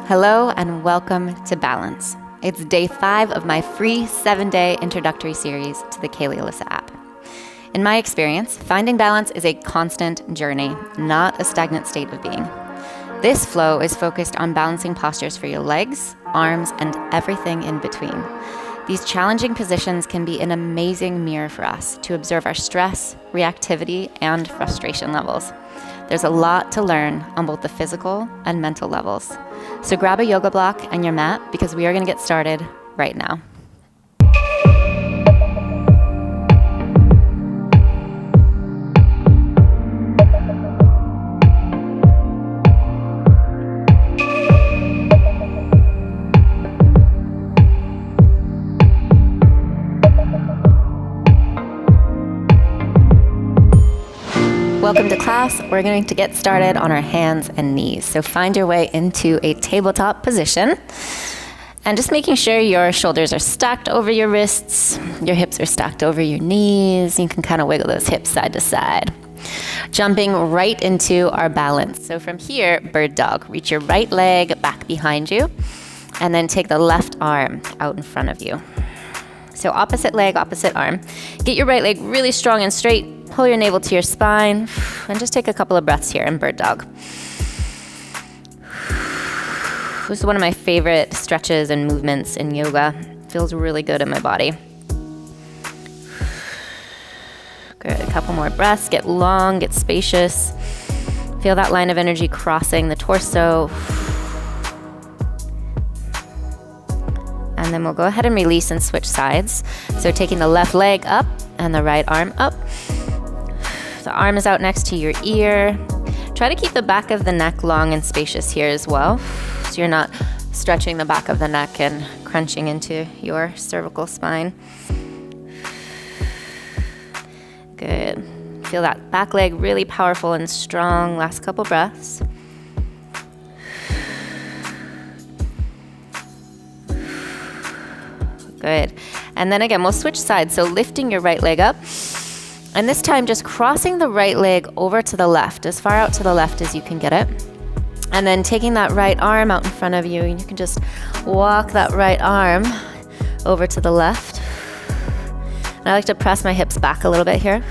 Hello and welcome to Balance. It's day 5 of my free 7-day introductory series to the Caley Alyssa app. In my experience, finding balance is a constant journey, not a stagnant state of being. This flow is focused on balancing postures for your legs, arms, and everything in between. These challenging positions can be an amazing mirror for us to observe our stress, reactivity, and frustration levels. There's a lot to learn on both the physical and mental levels. So grab a yoga block and your mat because we are going to get started right now. Welcome to class. We're going to get started on our hands and knees. So find your way into a tabletop position and just making sure your shoulders are stacked over your wrists, your hips are stacked over your knees. You can kind of wiggle those hips side to side. Jumping right into our balance. So from here, bird dog. Reach your right leg back behind you and then take the left arm out in front of you. So opposite leg, opposite arm. Get your right leg really strong and straight. Pull your navel to your spine and just take a couple of breaths here in bird dog. This is one of my favorite stretches and movements in yoga. It feels really good in my body. Good, a couple more breaths. Get long, get spacious. Feel that line of energy crossing the torso. And then we'll go ahead and release and switch sides. So taking the left leg up and the right arm up. The arm is out next to your ear. Try to keep the back of the neck long and spacious here as well, so you're not stretching the back of the neck and crunching into your cervical spine. Good. Feel that back leg really powerful and strong. Last couple breaths. Good. And then again, we'll switch sides. So lifting your right leg up. And this time, just crossing the right leg over to the left, as far out to the left as you can get it. And then taking that right arm out in front of you, and you can just walk that right arm over to the left. And I like to press my hips back a little bit here.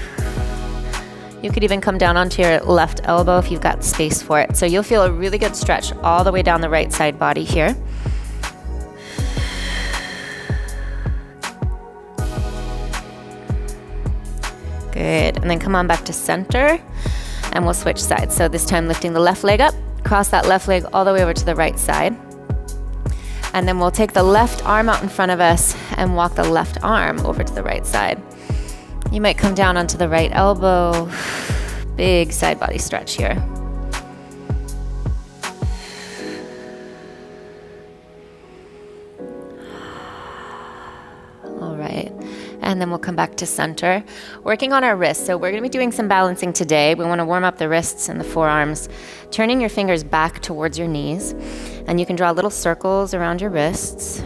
You could even come down onto your left elbow if you've got space for it. So you'll feel a really good stretch all the way down the right side body here. Good, and then come on back to center and we'll switch sides. So this time lifting the left leg up, cross that left leg all the way over to the right side. And then we'll take the left arm out in front of us and walk the left arm over to the right side. You might come down onto the right elbow. Big side body stretch here. All right. And then we'll come back to center, working on our wrists. So we're going to be doing some balancing today. We want to warm up the wrists and the forearms, turning your fingers back towards your knees. And you can draw little circles around your wrists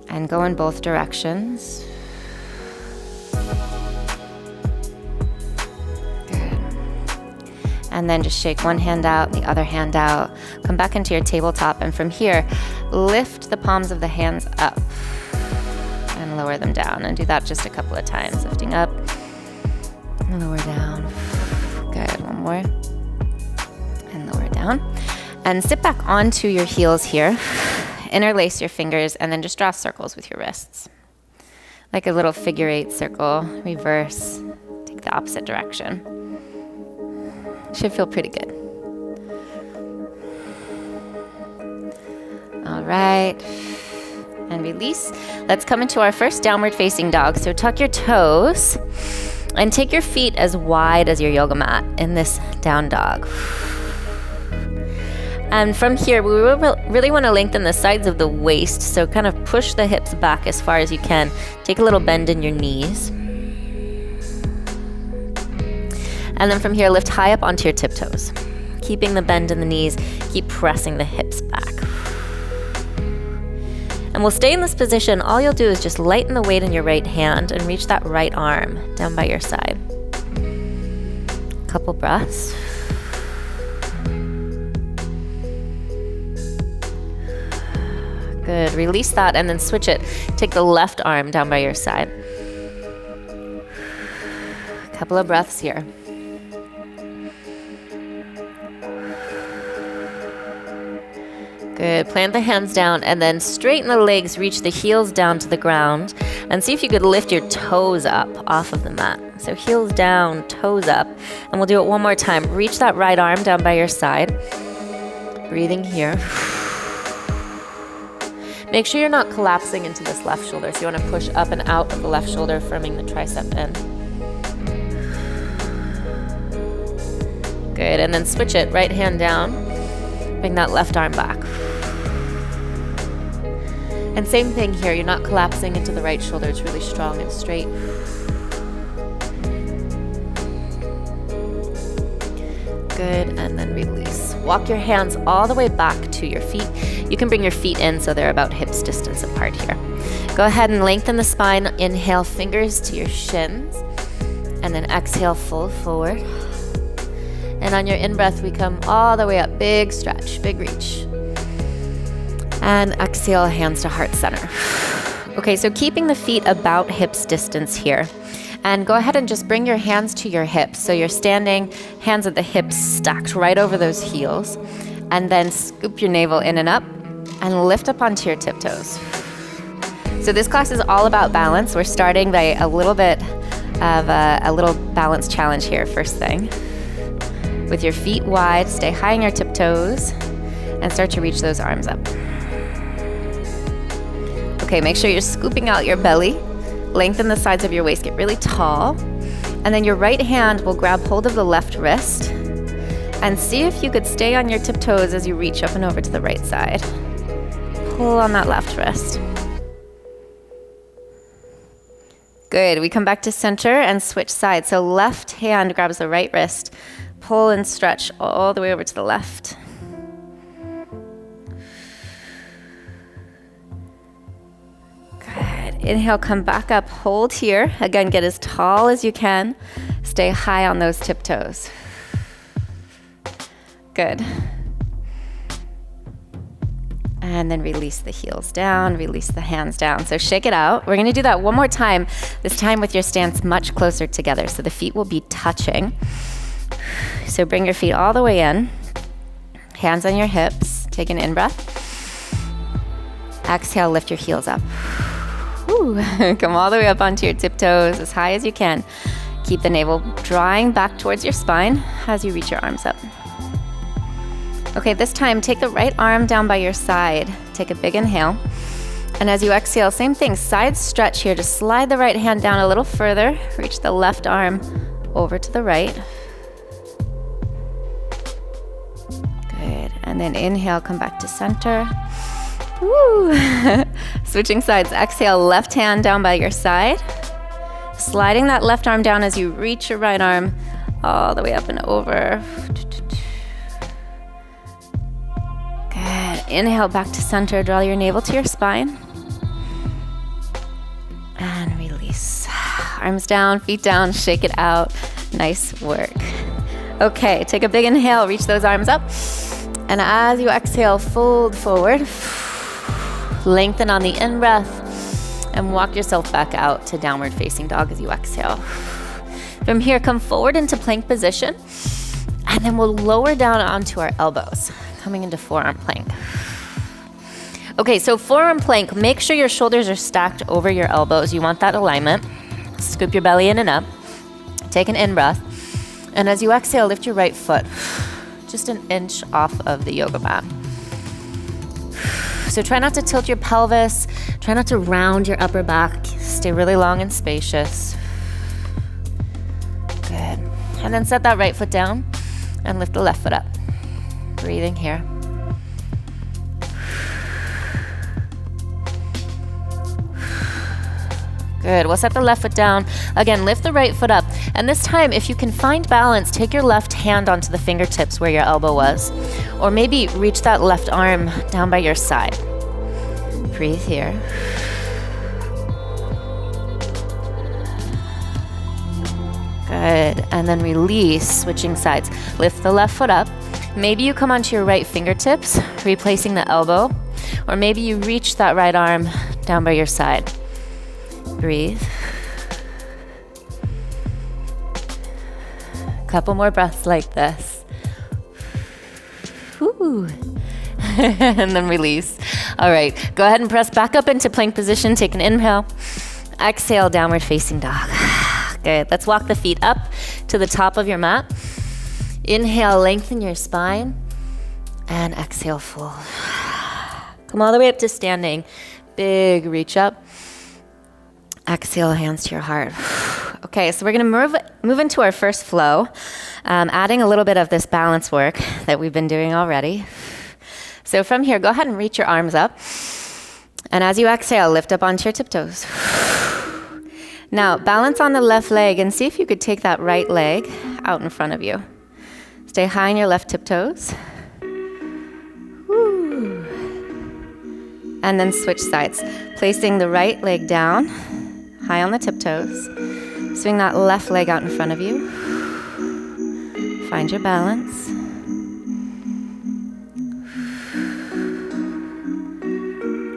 and go in both directions. Good. And then just shake one hand out, the other hand out. Come back into your tabletop. And from here, lift the palms of the hands up. And lower them down, and do that just a couple of times. Lifting up and lower down. Good, one more. And lower down. And sit back onto your heels here. Interlace your fingers and then just draw circles with your wrists. Like a little figure 8 circle. Reverse. Take the opposite direction. Should feel pretty good. All right. And release. Let's come into our first downward facing dog. So tuck your toes and take your feet as wide as your yoga mat in this down dog. And from here, we really want to lengthen the sides of the waist. So kind of push the hips back as far as you can. Take a little bend in your knees. And then from here, lift high up onto your tiptoes. Keeping the bend in the knees, keep pressing the hips back. And we'll stay in this position. All you'll do is just lighten the weight in your right hand and reach that right arm down by your side. Couple breaths. Good. Release that and then switch it. Take the left arm down by your side. Couple of breaths here. Good. Plant the hands down and then straighten the legs, reach the heels down to the ground, and see if you could lift your toes up off of the mat. So heels down, toes up, and we'll do it one more time. Reach that right arm down by your side. Breathing here. Make sure you're not collapsing into this left shoulder, so you want to push up and out of the left shoulder, firming the tricep in. Good, and then switch it, right hand down, bring that left arm back. And same thing here, you're not collapsing into the right shoulder, it's really strong and straight. Good, and then release. Walk your hands all the way back to your feet. You can bring your feet in so they're about hips distance apart here. Go ahead and lengthen the spine. Inhale, fingers to your shins, and then exhale, fold forward. And on your in-breath, we come all the way up, big stretch, big reach. And exhale, hands to heart center. Okay, so keeping the feet about hips distance here. And go ahead and just bring your hands to your hips. So you're standing, hands at the hips stacked right over those heels. And then scoop your navel in and up and lift up onto your tiptoes. So this class is all about balance. We're starting by a little bit of a little balance challenge here, first thing. With your feet wide, stay high on your tiptoes and start to reach those arms up. Okay, make sure you're scooping out your belly. Lengthen the sides of your waist, get really tall. And then your right hand will grab hold of the left wrist and see if you could stay on your tiptoes as you reach up and over to the right side. Pull on that left wrist. Good, we come back to center and switch sides. So left hand grabs the right wrist, pull and stretch all the way over to the left. Inhale, come back up, hold here. Again, get as tall as you can. Stay high on those tiptoes. Good. And then release the heels down, release the hands down. So shake it out. We're gonna do that one more time, this time with your stance much closer together. So the feet will be touching. So bring your feet all the way in. Hands on your hips. Take an in-breath. Exhale, lift your heels up. Woo. Come all the way up onto your tiptoes as high as you can. Keep the navel drawing back towards your spine as you reach your arms up. Okay, this time take the right arm down by your side. Take a big inhale. And as you exhale, same thing, side stretch here. Just slide the right hand down a little further. Reach the left arm over to the right. Good. And then inhale, come back to center. Woo! Switching sides. Exhale, left hand down by your side. Sliding that left arm down as you reach your right arm all the way up and over. Good. Inhale, back to center. Draw your navel to your spine. And release. Arms down, feet down, shake it out. Nice work. Okay, take a big inhale, reach those arms up. And as you exhale, fold forward. Lengthen on the in-breath and walk yourself back out to downward facing dog as you exhale. From here, come forward into plank position, and then we'll lower down onto our elbows, coming into forearm plank. Okay, so forearm plank, make sure your shoulders are stacked over your elbows. You want that alignment. Scoop your belly in and up. Take an in-breath, and as you exhale, lift your right foot just an inch off of the yoga mat. So try not to tilt your pelvis, try not to round your upper back, stay really long and spacious. Good. And then set that right foot down and lift the left foot up. Breathing here. Good, we'll set the left foot down. Again, lift the right foot up. And this time, if you can find balance, take your left hand onto the fingertips where your elbow was. Or maybe reach that left arm down by your side. Breathe here. Good. And then release, switching sides. Lift the left foot up. Maybe you come onto your right fingertips, replacing the elbow, or maybe you reach that right arm down by your side. Breathe. Couple more breaths like this. Woo. And then release. All right, go ahead and press back up into plank position. Take an inhale. Exhale, downward facing dog. Good. Let's walk the feet up to the top of your mat. Inhale, lengthen your spine. And exhale, fold. Come all the way up to standing. Big reach up. Exhale, hands to your heart. Okay, so we're going to move into our first flow, adding a little bit of this balance work that we've been doing already. So from here, go ahead and reach your arms up. And as you exhale, lift up onto your tiptoes. Now, balance on the left leg and see if you could take that right leg out in front of you. Stay high on your left tiptoes. Woo. And then switch sides. Placing the right leg down, high on the tiptoes. Swing that left leg out in front of you. Find your balance.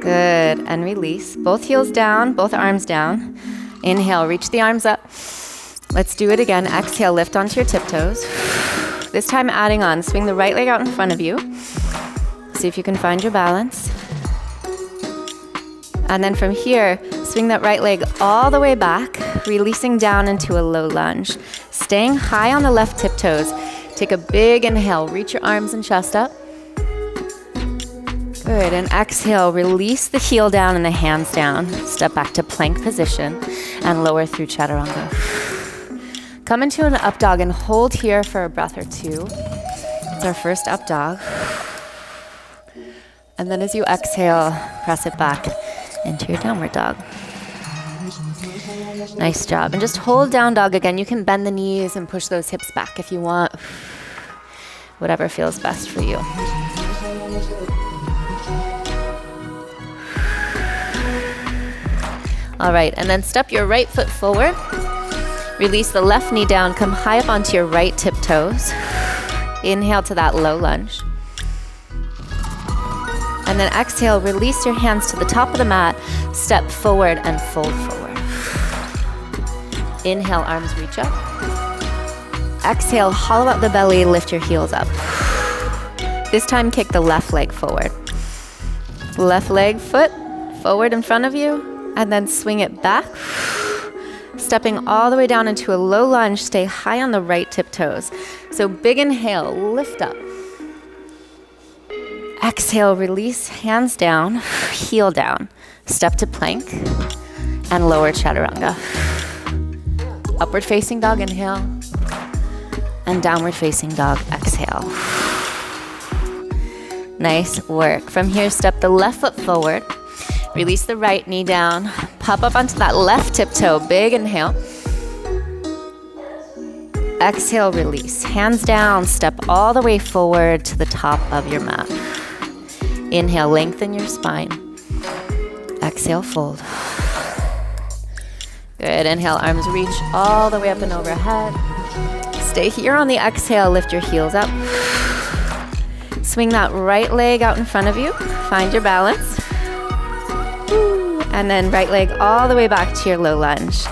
Good, and release. Both heels down, both arms down. Inhale, reach the arms up. Let's do it again. Exhale, lift onto your tiptoes. This time adding on, swing the right leg out in front of you. See if you can find your balance. And then from here, swing that right leg all the way back, releasing down into a low lunge. Staying high on the left tiptoes. Take a big inhale, reach your arms and chest up. Good, and exhale, release the heel down and the hands down. Step back to plank position and lower through chaturanga. Come into an up dog and hold here for a breath or two. It's our first up dog. And then as you exhale, press it back into your downward dog. Nice job. And just hold down dog again. You can bend the knees and push those hips back if you want. Whatever feels best for you. All right, and then step your right foot forward. Release the left knee down. Come high up onto your right tiptoes. Inhale to that low lunge. And then exhale, release your hands to the top of the mat. Step forward and fold forward. Inhale, arms reach up. Exhale, hollow out the belly, lift your heels up. This time, kick the left leg forward. Left leg foot forward in front of you. And then swing it back, stepping all the way down into a low lunge. Stay high on the right tiptoes. So big inhale, lift up. Exhale, release, hands down, heel down. Step to plank and lower chaturanga. Upward facing dog, inhale. And downward facing dog, exhale. Nice work. From here, step the left foot forward. Release the right knee down. Pop up onto that left tiptoe. Big inhale. Exhale, release. Hands down. Step all the way forward to the top of your mat. Inhale, lengthen your spine. Exhale, fold. Good. Inhale, arms reach all the way up and overhead. Stay here on the exhale. Lift your heels up. Swing that right leg out in front of you. Find your balance. And then right leg all the way back to your low lunge.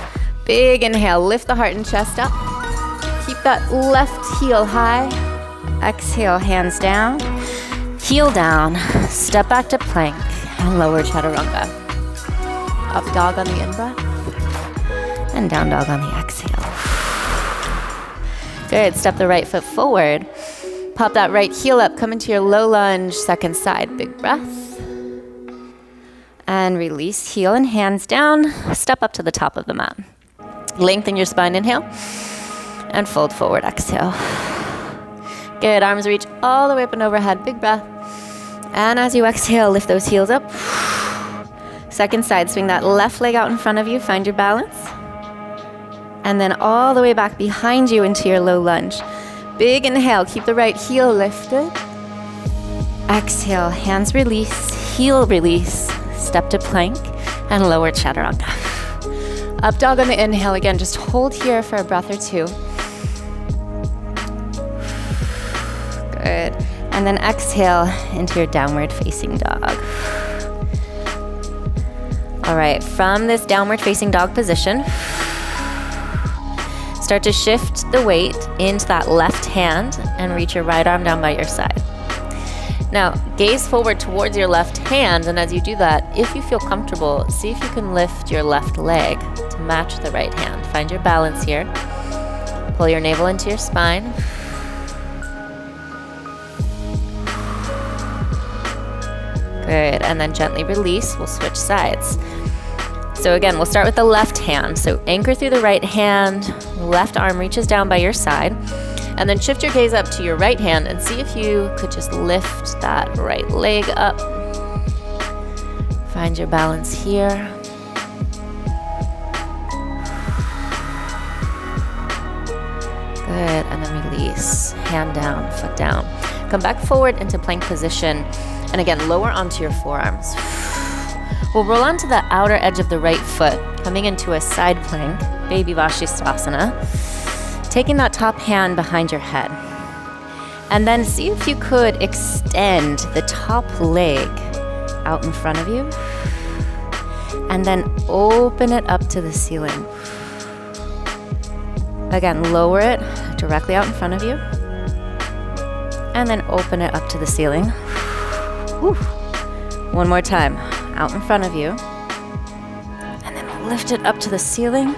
Big inhale, lift the heart and chest up. Keep that left heel high. Exhale, hands down. Heel down, step back to plank and lower chaturanga. Up dog on the in-breath and down dog on the exhale. Good, step the right foot forward. Pop that right heel up, come into your low lunge, second side, big breath. And release, heel and hands down. Step up to the top of the mat. Lengthen your spine, inhale. And fold forward, exhale. Good, arms reach all the way up and overhead, big breath. And as you exhale, lift those heels up. Second side, swing that left leg out in front of you, find your balance. And then all the way back behind you into your low lunge. Big inhale, keep the right heel lifted. Exhale, hands release, heel release. step to plank and lower chaturanga. Up dog on the inhale. Again, just hold here for a breath or two. Good. And then exhale into your downward facing dog. All right, from this downward facing dog position, start to shift the weight into that left hand and reach your right arm down by your side. Now, gaze forward towards your left hand, and as you do that, if you feel comfortable, see if you can lift your left leg to match the right hand. Find your balance here. Pull your navel into your spine. Good, and then gently release. We'll switch sides. So again, we'll start with the left hand. So anchor through the right hand, left arm reaches down by your side, and then shift your gaze up to your right hand and see if you could just lift that right leg up. Find your balance here. Good, and then release. Hand down, foot down. Come back forward into plank position, and again, lower onto your forearms. We'll roll onto the outer edge of the right foot, coming into a side plank, baby Vashisthasana, taking that top hand behind your head. And then see if you could extend the top leg out in front of you, and then open it up to the ceiling. Again, lower it directly out in front of you, and then open it up to the ceiling. Whew. One more time. Out in front of you, and then lift it up to the ceiling.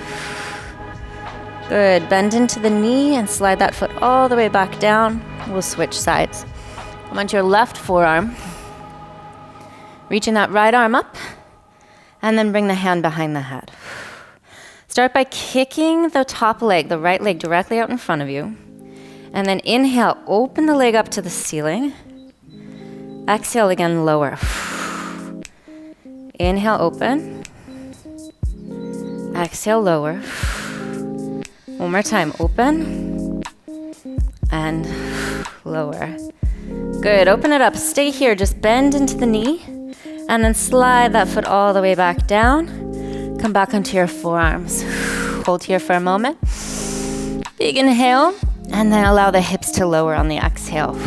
Good, bend into the knee and slide that foot all the way back down. We'll switch sides. Come onto your left forearm, reaching that right arm up, and then bring the hand behind the head. Start by kicking the top leg, the right leg, directly out in front of you, and then inhale, open the leg up to the ceiling. Exhale again, lower. Inhale, open. Exhale, lower. One more time, open. And lower. Good, open it up. Stay here, just bend into the knee. And then slide that foot all the way back down. Come back onto your forearms. Hold here for a moment. Big inhale. And then allow the hips to lower on the exhale.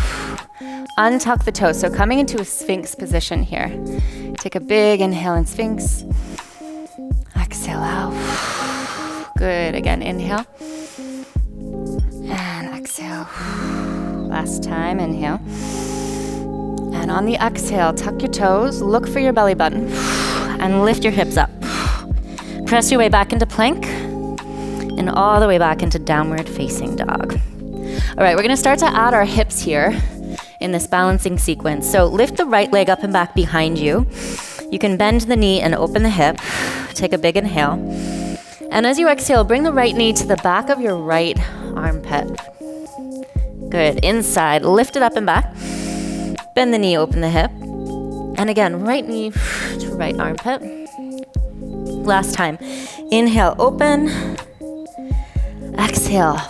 Untuck the toes, so coming into a Sphinx position here. Take a big inhale in Sphinx. Exhale out. Good, again, inhale. And exhale. Last time, inhale. And on the exhale, tuck your toes, look for your belly button, and lift your hips up. Press your way back into plank, and all the way back into downward facing dog. All right, we're gonna start to add our hips here in this balancing sequence. So lift the right leg up and back behind you. You can bend the knee and open the hip. Take a big inhale. And as you exhale, bring the right knee to the back of your right armpit. Good, inside, lift it up and back. Bend the knee, open the hip. And again, right knee to right armpit. Last time, inhale, open. Exhale,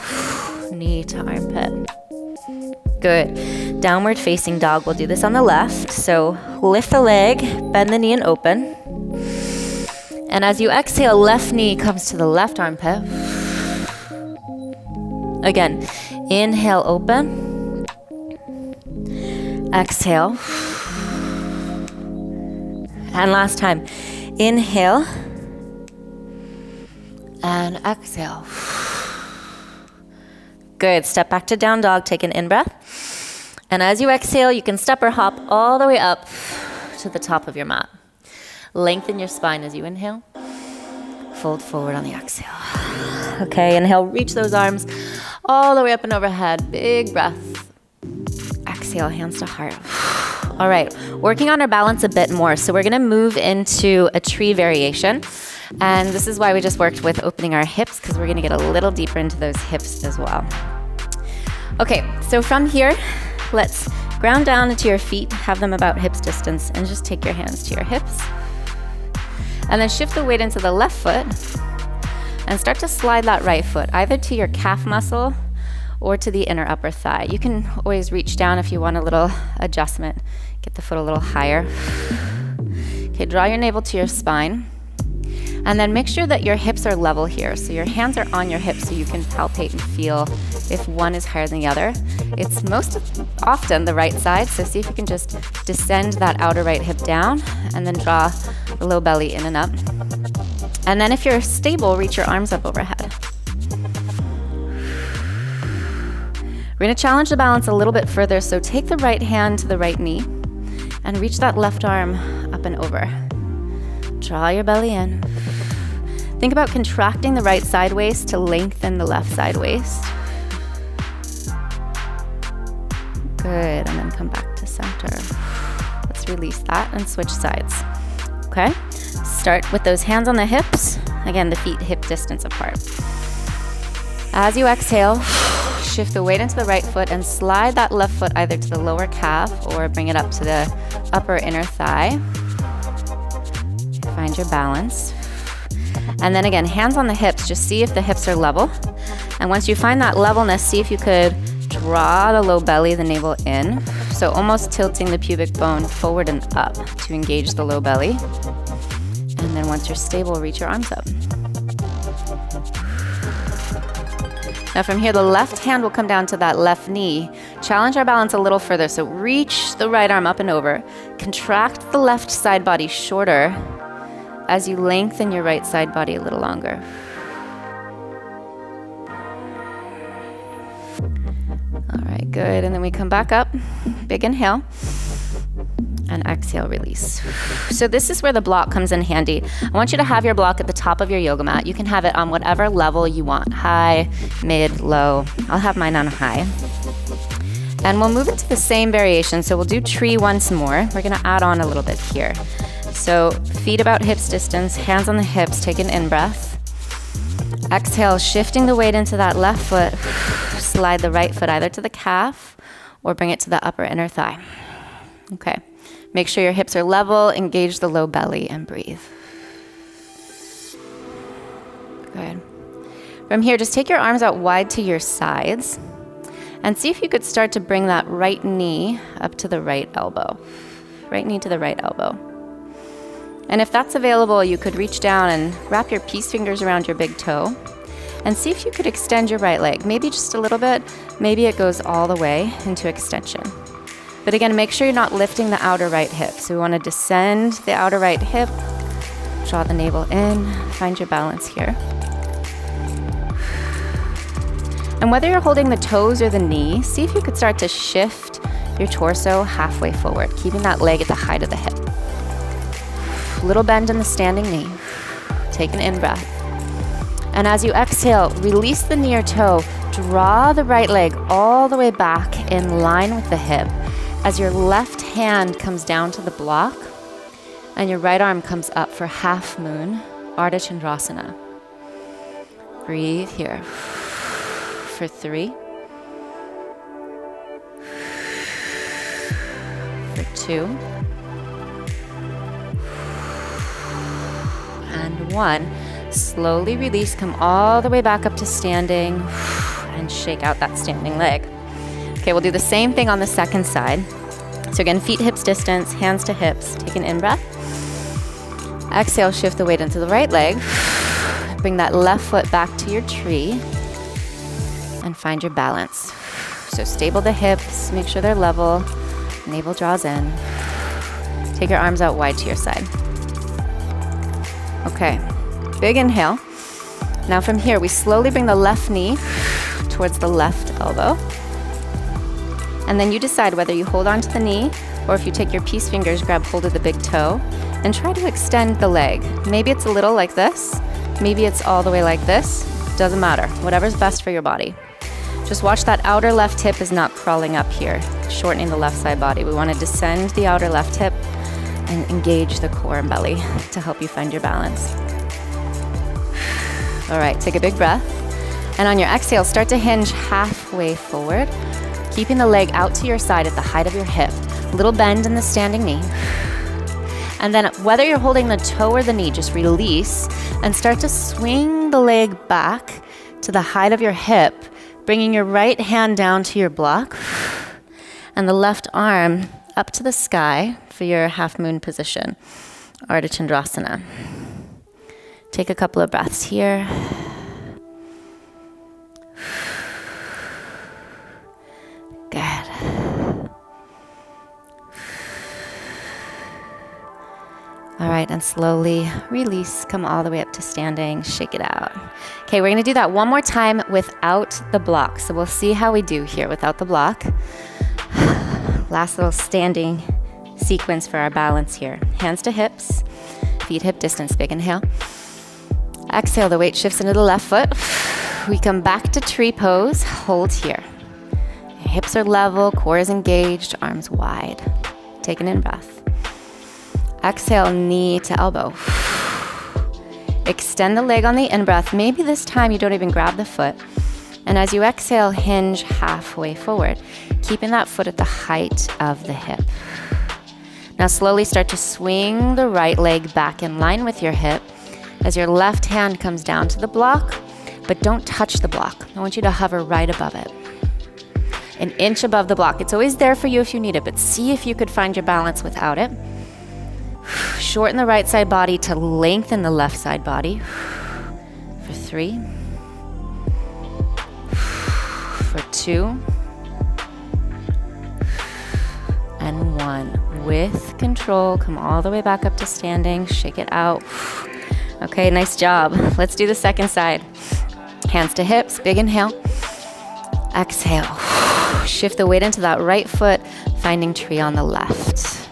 knee to armpit. Good. Downward facing dog. We'll do this on the left. So lift the leg, bend the knee and open. And as you exhale, left knee comes to the left armpit. Again, inhale, open. Exhale. And last time, inhale. And exhale. Good. Step back to down dog. Take an in-breath. And as you exhale, you can step or hop all the way up to the top of your mat. Lengthen your spine as you inhale. Fold forward on the exhale. Okay, inhale, reach those arms all the way up and overhead. Big breath. Exhale, hands to heart. All right, working on our balance a bit more. So we're gonna move into a tree variation. And this is why we just worked with opening our hips, because we're gonna get a little deeper into those hips as well. Okay, so from here, let's ground down into your feet, have them about hips distance, and just take your hands to your hips. And then shift the weight into the left foot and start to slide that right foot, either to your calf muscle or to the inner upper thigh. You can always reach down if you want a little adjustment. Get the foot a little higher. Okay, draw your navel to your spine. And then make sure that your hips are level here. So your hands are on your hips so you can palpate and feel if one is higher than the other. It's most often the right side, so see if you can just descend that outer right hip down and then draw the low belly in and up. And then if you're stable, reach your arms up overhead. We're gonna challenge the balance a little bit further, so take the right hand to the right knee and reach that left arm up and over. Draw your belly in. Think about contracting the right side waist to lengthen the left side waist. Good, and then come back to center. Let's release that and switch sides. Okay, start with those hands on the hips. Again, the feet hip distance apart. As you exhale, shift the weight into the right foot and slide that left foot either to the lower calf or bring it up to the upper inner thigh. Find your balance. And then again, hands on the hips, just see if the hips are level. And once you find that levelness, see if you could draw the low belly, the navel in. So almost tilting the pubic bone forward and up to engage the low belly. And then once you're stable, reach your arms up. Now from here, the left hand will come down to that left knee. Challenge our balance a little further. So reach the right arm up and over. Contract the left side body shorter as you lengthen your right side body a little longer. All right, good. And then we come back up. Big inhale. And exhale, release. So this is where the block comes in handy. I want you to have your block at the top of your yoga mat. You can have it on whatever level you want. High, mid, low. I'll have mine on high. And we'll move into the same variation. So we'll do tree once more. We're gonna add on a little bit here. So feet about hips distance, hands on the hips, take an in-breath. Exhale, shifting the weight into that left foot. Slide the right foot either to the calf or bring it to the upper inner thigh. Okay, make sure your hips are level, engage the low belly, and breathe. Good. From here, just take your arms out wide to your sides and see if you could start to bring that right knee up to the right elbow. Right knee to the right elbow. And if that's available, you could reach down and wrap your peace fingers around your big toe and see if you could extend your right leg. Maybe just a little bit, maybe it goes all the way into extension. But again, make sure you're not lifting the outer right hip. So we want to descend the outer right hip, draw the navel in, find your balance here. And whether you're holding the toes or the knee, see if you could start to shift your torso halfway forward, keeping that leg at the height of the hip. Little bend in the standing knee. Take an in-breath. And as you exhale, release the knee or toe. Draw the right leg all the way back in line with the hip as your left hand comes down to the block and your right arm comes up for half moon, Ardha Chandrasana. Breathe here. For 3. For 2. And 1. Slowly release, come all the way back up to standing and shake out that standing leg. Okay, we'll do the same thing on the second side. So again, feet hips distance, hands to hips. Take an in-breath. Exhale, shift the weight into the right leg. Bring that left foot back to your tree and find your balance. So stable the hips, make sure they're level. Navel draws in. Take your arms out wide to your side. Okay, big inhale. Now from here, we slowly bring the left knee towards the left elbow. And then you decide whether you hold on to the knee or if you take your peace fingers, grab hold of the big toe and try to extend the leg. Maybe it's a little like this. Maybe it's all the way like this. Doesn't matter, whatever's best for your body. Just watch that outer left hip is not crawling up here, shortening the left side body. We want to descend the outer left hip and engage the core and belly to help you find your balance. All right, take a big breath. And on your exhale, start to hinge halfway forward, keeping the leg out to your side at the height of your hip. Little bend in the standing knee. And then whether you're holding the toe or the knee, just release and start to swing the leg back to the height of your hip, bringing your right hand down to your block and the left arm up to the sky for your half moon position. Ardha Chandrasana. Take a couple of breaths here. Good. All right, and slowly release. Come all the way up to standing. Shake it out. Okay, we're going to do that one more time without the block. So we'll see how we do here without the block. Last little standing sequence for our balance here. Hands to hips, feet hip distance. Big inhale. Exhale, the weight shifts into the left foot. We come back to tree pose. Hold here. Hips are level, core is engaged, arms wide. Take an in-breath. Exhale, knee to elbow. Extend the leg on the in-breath. Maybe this time you don't even grab the foot. And as you exhale, hinge halfway forward, keeping that foot at the height of the hip. Now slowly start to swing the right leg back in line with your hip as your left hand comes down to the block, but don't touch the block. I want you to hover right above it. An inch above the block. It's always there for you if you need it, but see if you could find your balance without it. Shorten the right side body to lengthen the left side body. For 3. For 2. And 1. With control, come all the way back up to standing. Shake it out. Okay, nice job. Let's do the second side. Hands to hips, big inhale. Exhale. Shift the weight into that right foot, finding tree on the left.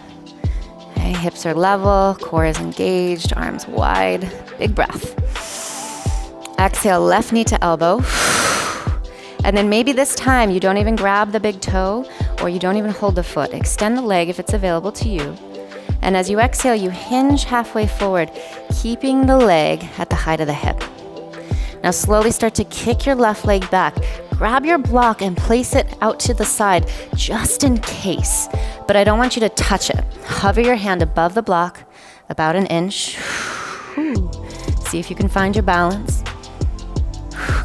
Okay, hips are level, core is engaged, arms wide. Big breath. Exhale, left knee to elbow. And then maybe this time you don't even grab the big toe or you don't even hold the foot. Extend the leg if it's available to you. And as you exhale, you hinge halfway forward, keeping the leg at the height of the hip. Now slowly start to kick your left leg back. Grab your block and place it out to the side just in case. But I don't want you to touch it. Hover your hand above the block, about an inch. See if you can find your balance.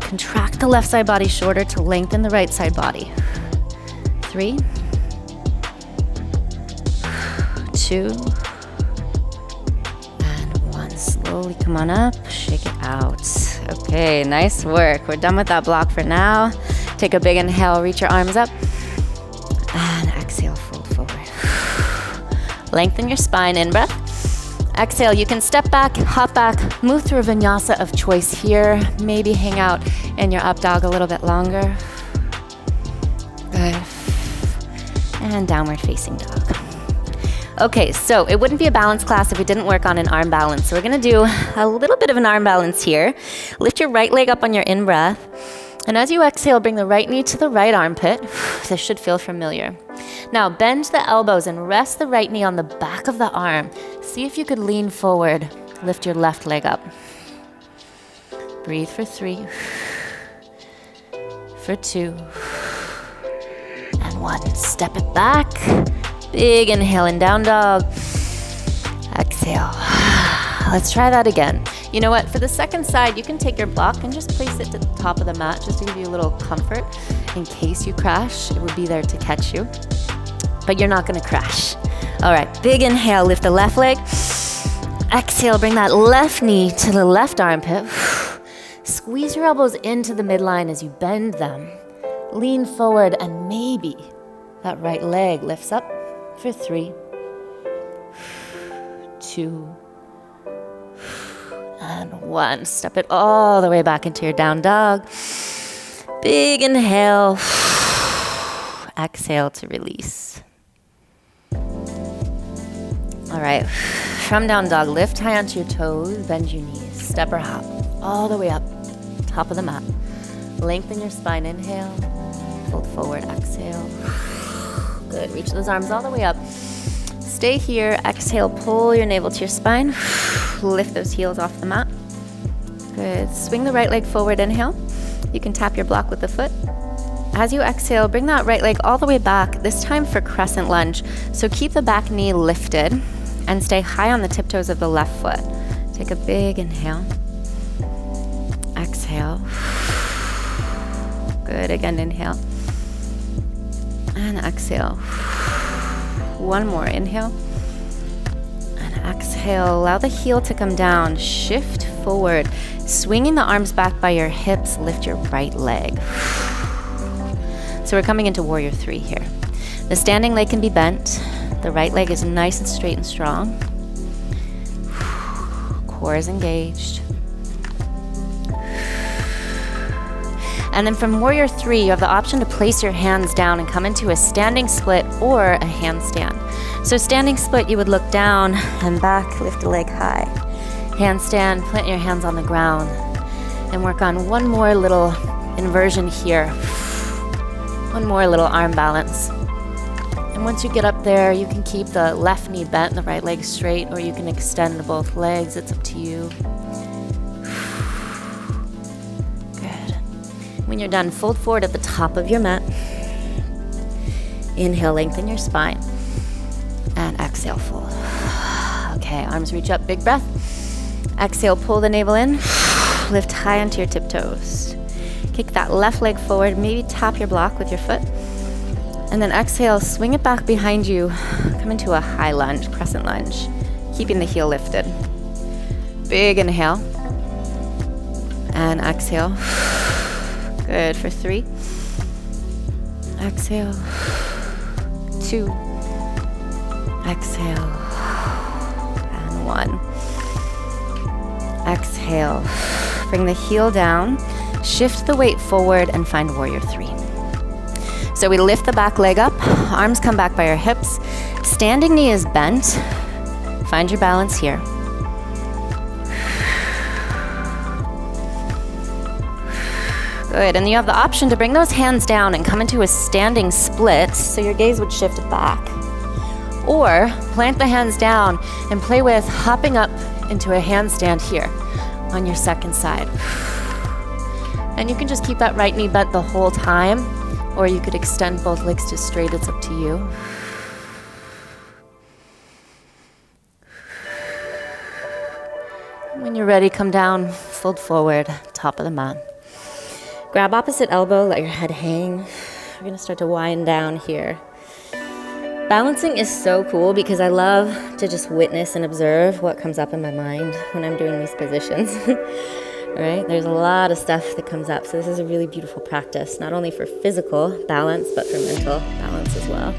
Contract the left side body shorter to lengthen the right side body. 3, 2, and 1. Slowly come on up, shake it out. Okay, nice work. We're done with that block for now. Take a big inhale, reach your arms up, and exhale, fold forward. Lengthen your spine, in-breath. Exhale, you can step back, hop back, move through a vinyasa of choice here. Maybe hang out in your up dog a little bit longer. Good. And downward facing dog. Okay, so it wouldn't be a balance class if we didn't work on an arm balance. So we're gonna do a little bit of an arm balance here. Lift your right leg up on your in-breath. And as you exhale, bring the right knee to the right armpit. This should feel familiar. Now bend the elbows and rest the right knee on the back of the arm. See if you could lean forward. Lift your left leg up. Breathe for 3, for 2, and 1. Step it back. Big inhale in down dog. Exhale. Let's try that again. You know what? For the second side, you can take your block and just place it to the top of the mat just to give you a little comfort in case you crash. It would be there to catch you, but you're not going to crash. All right, big inhale, lift the left leg. Exhale, bring that left knee to the left armpit. Squeeze your elbows into the midline as you bend them. Lean forward and maybe that right leg lifts up for 3, 2, and 1. Step it all the way back into your down dog. Big inhale. Exhale to release. All right, from down dog, lift high onto your toes, bend your knees, step or hop, all the way up, top of the mat. Lengthen your spine, inhale, fold forward, exhale. Good, reach those arms all the way up. Stay here, exhale, pull your navel to your spine. Lift those heels off the mat. Good, swing the right leg forward, inhale. You can tap your block with the foot. As you exhale, bring that right leg all the way back, this time for crescent lunge. So keep the back knee lifted and stay high on the tiptoes of the left foot. Take a big inhale. Exhale. Good, again, inhale. And exhale. One more, inhale. And Exhale, allow the heel to come down. Shift forward. Swinging the arms back by your hips, lift your right leg. So we're coming into warrior 3 here. The standing leg can be bent. The right leg is nice and straight and strong. Core is engaged. And then from warrior 3, you have the option to place your hands down and come into a standing split or a handstand. So standing split, you would look down and back, lift the leg high. Handstand, plant your hands on the ground, and work on one more little inversion here. One more little arm balance. And once you get up there, you can keep the left knee bent and the right leg straight, or you can extend both legs. It's up to you. Good. When you're done, fold forward at the top of your mat. Inhale, lengthen your spine. And exhale, fold. Okay, arms reach up, big breath. Exhale, pull the navel in. Lift high onto your tiptoes. Kick that left leg forward, maybe tap your block with your foot. And then exhale, swing it back behind you. Come into a high lunge, crescent lunge, keeping the heel lifted. Big inhale. And exhale. Good for 3. Exhale. 2. Exhale. And 1. Exhale. Bring the heel down. Shift the weight forward and find warrior 3. So we lift the back leg up, arms come back by our hips, standing knee is bent. Find your balance here. Good, and you have the option to bring those hands down and come into a standing split, so your gaze would shift back. Or plant the hands down and play with hopping up into a handstand here on your second side. And you can just keep that right knee bent the whole time, or you could extend both legs to straight, it's up to you. When you're ready, come down, fold forward, top of the mat. Grab opposite elbow, let your head hang. We're gonna start to wind down here. Balancing is so cool because I love to just witness and observe what comes up in my mind when I'm doing these positions. Right? There's a lot of stuff that comes up. So this is a really beautiful practice, not only for physical balance, but for mental balance as well.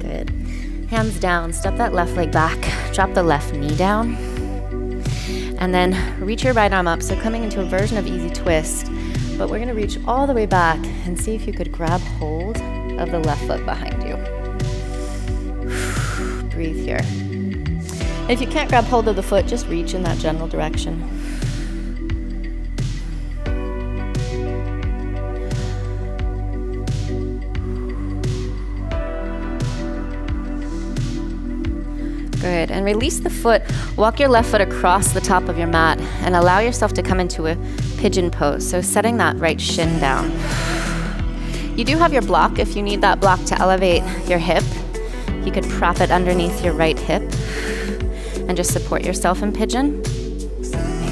Good. Hands down, step that left leg back, drop the left knee down, and then reach your right arm up. So coming into a version of easy twist, but we're gonna reach all the way back and see if you could grab hold of the left foot behind you. Breathe here. If you can't grab hold of the foot, just reach in that general direction. Good, and release the foot. Walk your left foot across the top of your mat and allow yourself to come into a pigeon pose. So setting that right shin down. You do have your block if you need that block to elevate your hip. You could prop it underneath your right hip and just support yourself in pigeon.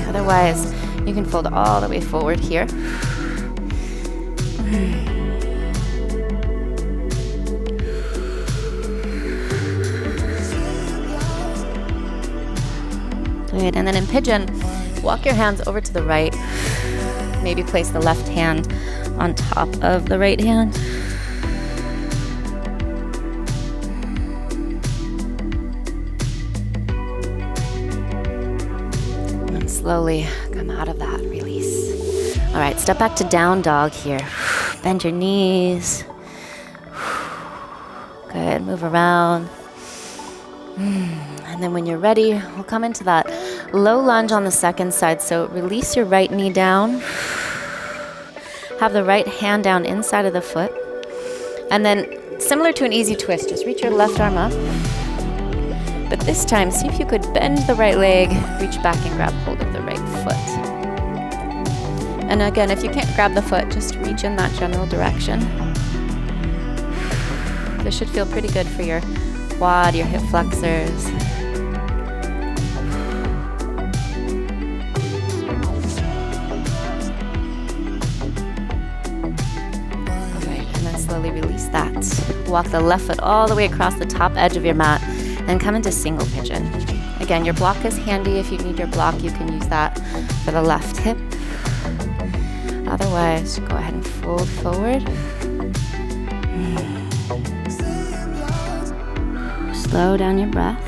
Otherwise, you can fold all the way forward here. Good, and then in pigeon, walk your hands over to the right. Maybe place the left hand on top of the right hand. Slowly come out of that, release. All right, step back to down dog here. Bend your knees. Good, move around. And then when you're ready, we'll come into that low lunge on the second side. So release your right knee down. Have the right hand down inside of the foot. And then similar to an easy twist, just reach your left arm up. But this time, see if you could bend the right leg, reach back and grab hold of the right foot. And again, if you can't grab the foot, just reach in that general direction. This should feel pretty good for your quad, your hip flexors. All right, and then slowly release that. Walk the left foot all the way across the top edge of your mat and come into single pigeon. Again, your block is handy. If you need your block, you can use that for the left hip. Otherwise, go ahead and fold forward. Slow down your breath.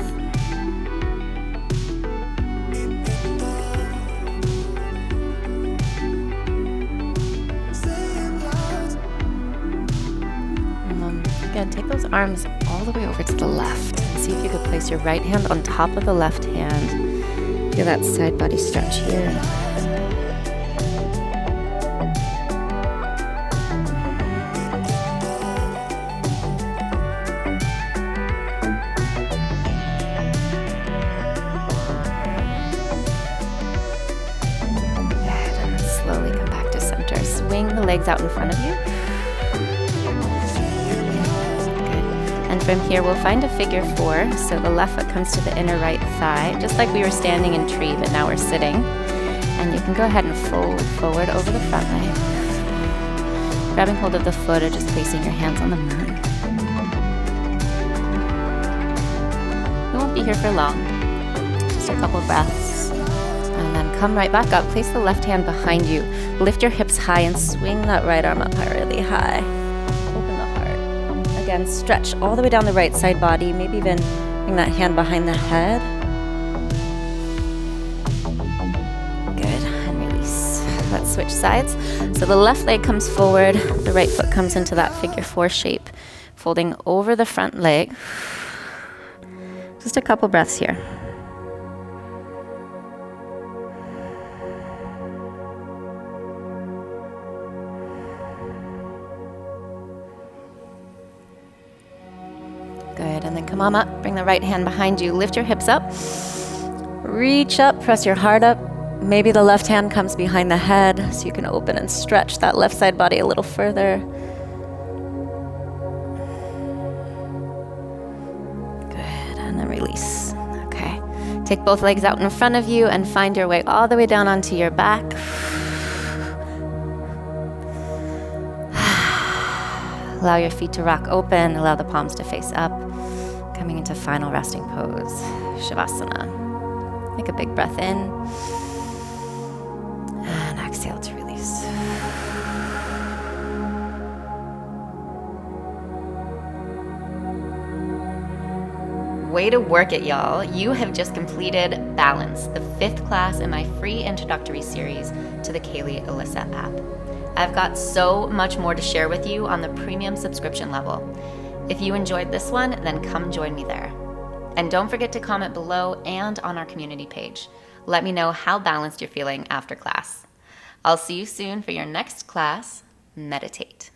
Again, take those arms all the way over to the left. See if you could place your right hand on top of the left hand. Feel that side body stretch here. Good, and slowly come back to center. Swing the legs out in front of you. And from here, we'll find a figure 4. So the left foot comes to the inner right thigh, just like we were standing in tree, but now we're sitting. And you can go ahead and fold forward over the front leg. Grabbing hold of the foot or just placing your hands on the mat. We won't be here for long, just a couple breaths. And then come right back up. Place the left hand behind you. Lift your hips high and swing that right arm up really high. Again, stretch all the way down the right side body, maybe even bring that hand behind the head. Good, and release. Let's switch sides. So the left leg comes forward, the right foot comes into that figure 4 shape, folding over the front leg. Just a couple breaths here. Good, and then come on up, bring the right hand behind you, lift your hips up, reach up, press your heart up. Maybe the left hand comes behind the head so you can open and stretch that left side body a little further. Good, and then release. Okay, take both legs out in front of you and find your way all the way down onto your back. Allow your feet to rock open, allow the palms to face up. Coming into final resting pose, Shavasana. Take a big breath in, and exhale to release. Way to work it, y'all. You have just completed Balance, the 5th class in my free introductory series to the Caley Alyssa app. I've got so much more to share with you on the premium subscription level. If you enjoyed this one, then come join me there. And don't forget to comment below and on our community page. Let me know how balanced you're feeling after class. I'll see you soon for your next class. Meditate.